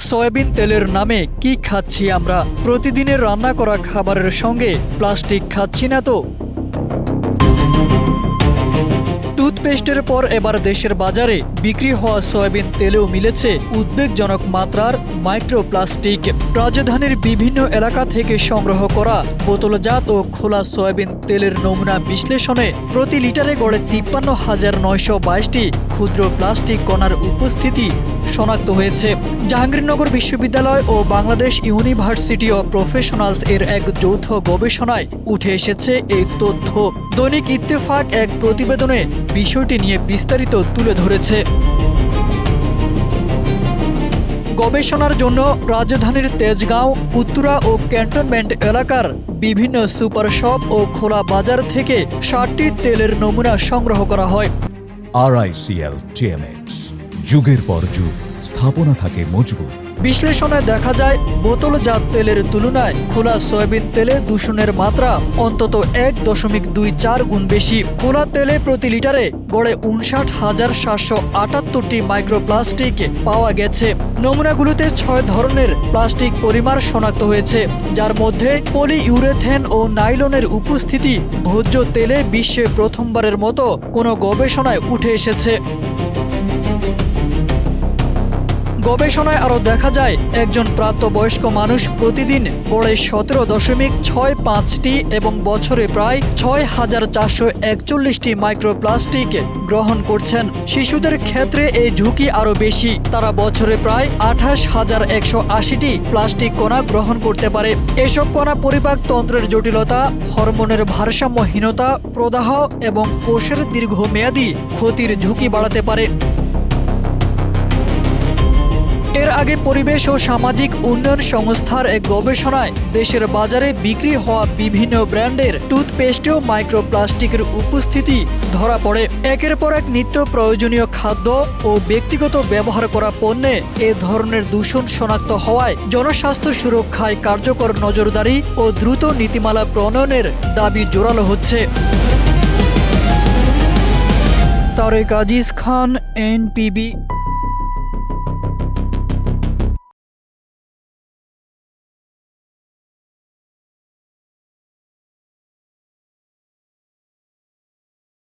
Soybean তেলের নামে কি খাচ্ছি আমরা? প্রতিদিনের রান্না করা খাবারের সঙ্গে প্লাস্টিক খাচ্ছি না তো? টুথপেস্টের পর এবার দেশের বাজারে বিক্রি হওয়া সয়াবিন তেলেও মিলেছে উদ্বেগজনক মাত্রার মাইক্রোপ্লাস্টিক। রাজধানীর বিভিন্ন এলাকা থেকে সংগ্রহ করা বোতলজাত ও খোলা সয়াবিন তেলের নমুনা বিশ্লেষণে প্রতি লিটারে গড়ে 53,922টি ক্ষুদ্র প্লাস্টিক কণার উপস্থিতি শনাক্ত হয়েছে। জাহাঙ্গীরনগর বিশ্ববিদ্যালয় ও বাংলাদেশ ইউনিভার্সিটি অব প্রফেশনালস এর এক যৌথ গবেষণায় উঠে এসেছে এই তথ্য। দৈনিক ইত্তেফাক এক প্রতিবেদনে বিষয়টি নিয়ে বিস্তারিত তুলে ধরেছে। গবেষণার জন্য রাজধানীর তেজগাঁও, উত্তরা ও ক্যান্টনমেন্ট এলাকার বিভিন্ন সুপার শপ ও খোলা বাজার থেকে 60টি তেলের নমুনা সংগ্রহ করা হয়। RICL TMX, যুগের পর যুগ স্থাপনা থাকে মজবুত। বিশ্লেষণে দেখা যায় বোতলজাত তেলের তুলনায় খোলা সয়াবিন তেলে দূষণের মাত্রা অন্তত 1.24 গুণ বেশি। খোলা তেলে প্রতি লিটারে গড়ে 59,778টি মাইক্রোপ্লাস্টিক পাওয়া গেছে। নমুনাগুলোতে 6 ধরনের প্লাস্টিক পলিমার শনাক্ত হয়েছে, যার মধ্যে পলিইউরেথেন ও নাইলনের উপস্থিতি ভোজ্য তেলে বিশ্বে প্রথমবারের মতো কোনো গবেষণায় উঠে এসেছে। গবেষণায় আরও দেখা যায় একজন প্রাপ্তবয়স্ক মানুষ প্রতিদিন গড়ে 17.65টি এবং বছরে প্রায় 6,441টি মাইক্রোপ্লাস্টিক গ্রহণ করছেন। শিশুদের ক্ষেত্রে এই ঝুঁকি আরও বেশি। তারা বছরে প্রায় 28,180টি প্লাস্টিক কণা গ্রহণ করতে পারে। এসব কণা পরিপাক তন্ত্রের জটিলতা, হরমোনের ভারসাম্যহীনতা, প্রদাহ এবং কোষের দীর্ঘমেয়াদী ক্ষতির ঝুঁকি বাড়াতে পারে। এর আগে পরিবেশ ও সামাজিক উন্নয়ন সংস্থার এক গবেষণায় দেশের বাজারে বিক্রি হওয়া বিভিন্ন ব্র্যান্ডের টুথপেস্টেও মাইক্রোপ্লাস্টিকের উপস্থিতি ধরা পড়ে। একের পর এক নিত্য প্রয়োজনীয় খাদ্য ও ব্যক্তিগত ব্যবহার করা পণ্যে এ ধরনের দূষণ শনাক্ত হওয়ায় জনস্বাস্থ্য সুরক্ষায় কার্যকর নজরদারি ও দ্রুত নীতিমালা প্রণয়নের দাবি জোরালো হচ্ছে। তারেক আজিজ খান, NPB।